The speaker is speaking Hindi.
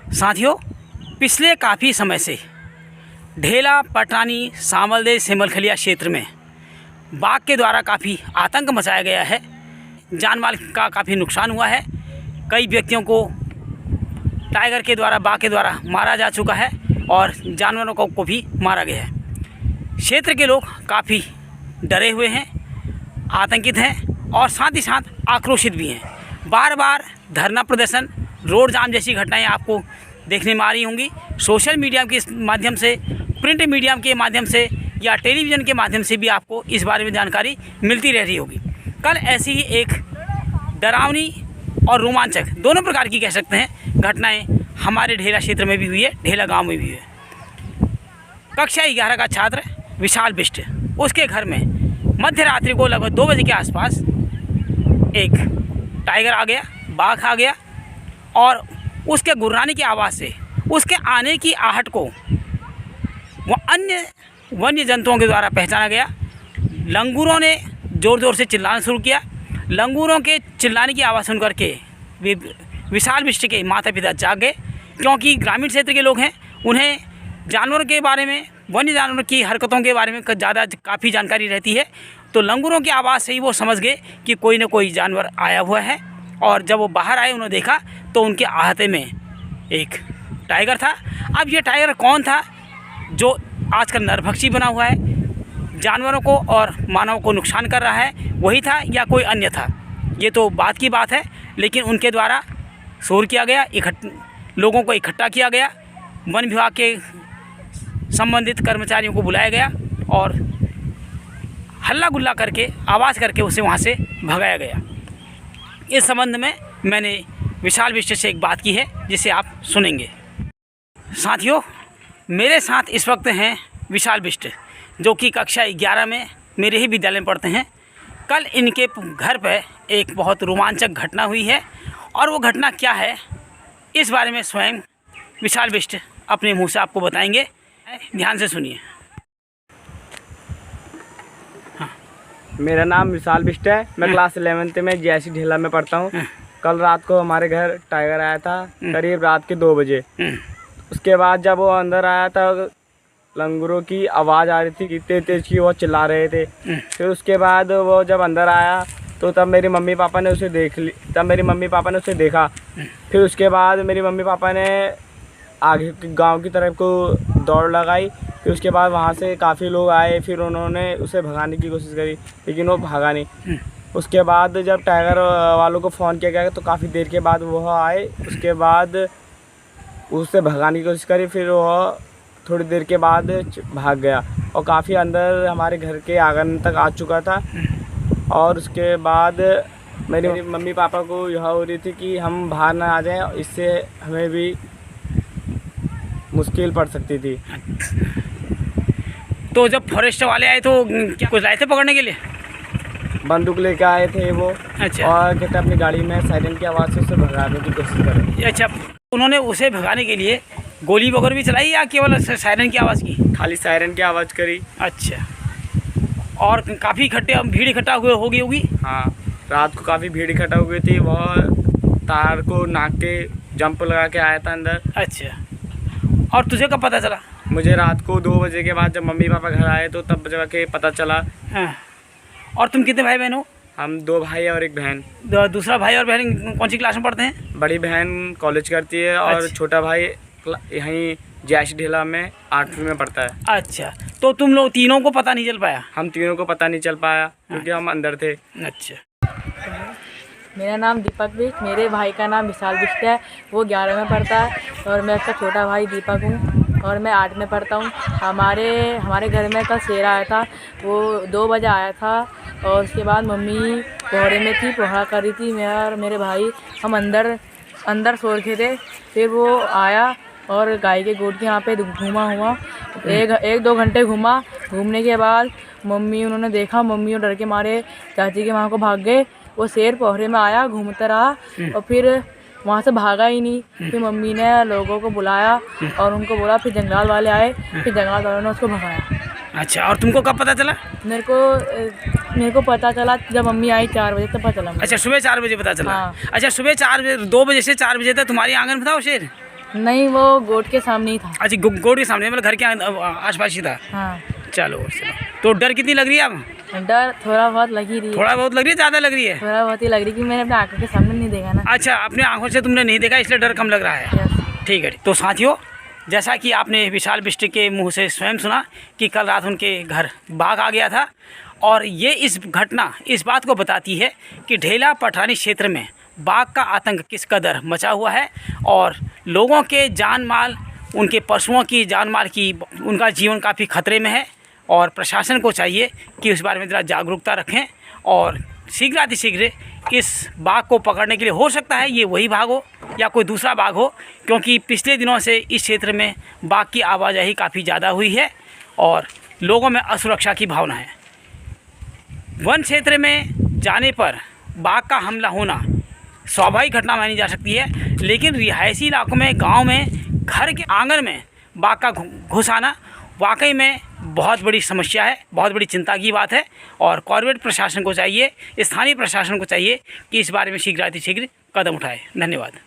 साथियों, पिछले काफ़ी समय से ढेला, पटरानी, सामलदेव, सिमलखलिया क्षेत्र में बाघ के द्वारा काफ़ी आतंक मचाया गया है। जान माल का काफ़ी नुकसान हुआ है। कई व्यक्तियों को टाइगर के द्वारा, बाघ के द्वारा मारा जा चुका है और जानवरों को भी मारा गया है। क्षेत्र के लोग काफ़ी डरे हुए हैं, आतंकित हैं और साथ ही साथ आक्रोशित भी हैं। बार बार धरना प्रदर्शन, रोड जाम जैसी घटनाएं आपको देखने में आ रही होंगी। सोशल मीडिया के माध्यम से, प्रिंट मीडिया के माध्यम से या टेलीविज़न के माध्यम से भी आपको इस बारे में जानकारी मिलती रह रही होगी। कल ऐसी ही एक डरावनी और रोमांचक, दोनों प्रकार की कह सकते हैं, घटनाएं हमारे ढेला क्षेत्र में भी हुई है, ढेला गांव में भी हुई है। कक्षा 11 का छात्र विशाल बिष्ट, उसके घर में मध्य रात्रि को लगभग 2 बजे के आसपास एक टाइगर आ गया, बाघ आ गया और उसके गुर्राने की आवाज़ से, उसके आने की आहट को वह अन्य वन्य जंतुओं के द्वारा पहचाना गया। लंगूरों ने ज़ोर ज़ोर से चिल्लाना शुरू किया। लंगूरों के चिल्लाने की आवाज़ सुन करके विशाल बिष्ट के माता पिता जाग गए, क्योंकि ग्रामीण क्षेत्र के लोग हैं, उन्हें जानवरों के बारे में, वन्य जानवरों की हरकतों के बारे में काफ़ी जानकारी रहती है। तो लंगूरों की आवाज़ से ही वो समझ गए कि कोई ना कोई जानवर आया हुआ है। और जब वो बाहर आए, उन्होंने देखा तो उनके आहते में एक टाइगर था। अब ये टाइगर कौन था जो आजकल नरभक्षी बना हुआ है, जानवरों को और मानव को नुकसान कर रहा है, वही था या कोई अन्य था, ये तो बात की बात है। लेकिन उनके द्वारा शोर किया गया, लोगों को इकट्ठा किया गया, वन विभाग के संबंधित कर्मचारियों को बुलाया गया और हल्ला गुल्ला करके, आवाज़ करके उसे वहाँ से भगाया गया। इस संबंध में मैंने विशाल बिष्ट से एक बात की है, जिसे आप सुनेंगे। साथियों, मेरे साथ इस वक्त हैं विशाल बिष्ट, जो कि कक्षा 11 में मेरे ही विद्यालय में पढ़ते हैं। कल इनके घर पर एक बहुत रोमांचक घटना हुई है और वो घटना क्या है, इस बारे में स्वयं विशाल बिष्ट अपने मुंह से आपको बताएंगे। ध्यान से सुनिए। मेरा नाम विशाल बिष्ट है। मैं क्लास 11th में JIC ढेला में पढ़ता हूँ। कल रात को हमारे घर टाइगर आया था, करीब रात के 2 बजे। उसके बाद जब वो अंदर आया था, लंगूरों की आवाज़ आ रही थी, इतने तेज की वो चिल्ला रहे थे। फिर उसके बाद वो जब अंदर आया तो तब मेरी मम्मी पापा ने उसे देखा। फिर उसके बाद मेरी मम्मी पापा ने आगे गांव की तरफ को दौड़ लगाई। फिर उसके बाद वहाँ से काफ़ी लोग आए, फिर उन्होंने उसे भगाने की कोशिश करी, लेकिन वो भागा नहीं। उसके बाद जब टाइगर वालों को फ़ोन किया गया तो काफ़ी देर के बाद वो आए। उसके बाद उससे भगाने की कोशिश करी, फिर वो थोड़ी देर के बाद भाग गया और काफ़ी अंदर हमारे घर के आंगन तक आ चुका था। और उसके बाद मेरी मम्मी पापा को यह हो रही थी कि हम बाहर ना आ जाएं, इससे हमें भी मुश्किल पड़ सकती थी। तो जब फॉरेस्ट वाले आए तो क्या कुछ लाए थे पकड़ने के लिए? बंदूक लेके आए थे वो। अच्छा। और कहते अपनी गाड़ी में सायरन की आवाज़ से उसे भगाने की कोशिश करें। अच्छा, उन्होंने उसे भगाने के लिए गोली वगैरह भी चलाई या केवल सायरन की आवाज़ की? खाली सायरन की आवाज़ करी। अच्छा। और काफ़ी भीड़ इकट्ठा हो गई होगी? हाँ, रात को काफ़ी भीड़ इकट्ठा हो गई थी। वह तार को नाक के जंप लगा के आया था अंदर। अच्छा। और तुझे कब पता चला? मुझे रात को 2 बजे के बाद जब मम्मी पापा घर आए तो तब जाके पता चला। हाँ। और तुम कितने भाई बहन हो? हम 2 भाई और 1 बहन। दूसरा भाई और बहन कौन सी क्लास में पढ़ते हैं? बड़ी बहन कॉलेज करती है और अच्छा। छोटा भाई यहीं JIC ढेला में 8वीं में पढ़ता है। अच्छा, तो तुम लोग तीनों को पता नहीं चल पाया? हम तीनों को पता नहीं चल पाया क्योंकि हम अंदर थे। अच्छा। मेरा नाम दीपक बिष्ट, मेरे भाई का नाम विशाल बिष्ट है, वो 11 में पढ़ता है और मैं उसका छोटा भाई दीपक हूँ और मैं 8 में पढ़ता हूँ। हमारे घर में कल शेर आया था, वो 2 बजे आया था और उसके बाद मम्मी कोहरे में थी, कोहरा कर रही थी। मैं और मेरे भाई हम अंदर सो रखे थे। फिर वो आया और गाय के गोद के यहाँ पे घूमा हुआ, 1-2 घंटे घूमा। घूमने के बाद उन्होंने देखा, मम्मी और डर के मारे चाची के वहाँ को भाग गए। वो शेर पोहरे में आया, घूमता रहा और फिर वहाँ से भागा ही नहीं। फिर मम्मी ने लोगों को बुलाया और उनको बोला, फिर जंगलात वाले आए, फिर जंगलात वालों ने उसको भगाया। अच्छा, और तुमको कब पता चला? मेरे को पता चला जब मम्मी आई 4 बजे, तब पता चला। अच्छा, सुबह 4 बजे पता चला। हाँ। अच्छा, सुबह 2 बजे से 4 बजे तक तुम्हारे आंगन में था वो शेर? नहीं, वो गोट के सामने ही था। अच्छा, गोड के सामने, मतलब घर के आसपास ही था। हाँ। चलो चलो, तो डर कितनी लग रही है अब? डर थोड़ा बहुत लग ही रही है। थोड़ा बहुत लग रही है, ज़्यादा लग रही है? थोड़ा बहुत ही लग रही कि मैंने अपने आंखों के सामने नहीं देखा ना। अच्छा, अपने आंखों से तुमने नहीं देखा इसलिए डर कम लग रहा है। यस। ठीक है। तो साथियों, जैसा कि आपने विशाल बिष्ट के मुंह से स्वयं सुना कि कल रात उनके घर बाघ आ गया था, और ये इस घटना इस बात को बताती है कि ढेला पठानी क्षेत्र में बाघ का आतंक किस कदर मचा हुआ है, और लोगों के जान माल, उनके पशुओं की जान माल की, उनका जीवन काफ़ी खतरे में है। और प्रशासन को चाहिए कि उस बारे में ज़रा जागरूकता रखें, और शीघ्रातिशीघ्र इस बाघ को पकड़ने के लिए, हो सकता है ये वही बाघ हो या कोई दूसरा बाघ हो, क्योंकि पिछले दिनों से इस क्षेत्र में बाघ की आवाजाही काफ़ी ज़्यादा हुई है और लोगों में असुरक्षा की भावना है। वन क्षेत्र में जाने पर बाघ का हमला होना स्वाभाविक घटना मानी जा सकती है, लेकिन रिहायशी इलाकों में, गांव में, घर के आंगन में बाघ का घुस आना वाकई में बहुत बड़ी समस्या है, बहुत बड़ी चिंता की बात है। और कॉर्पोरेट प्रशासन को चाहिए, स्थानीय प्रशासन को चाहिए कि इस बारे में शीघ्रातिशीघ्र कदम उठाए। धन्यवाद।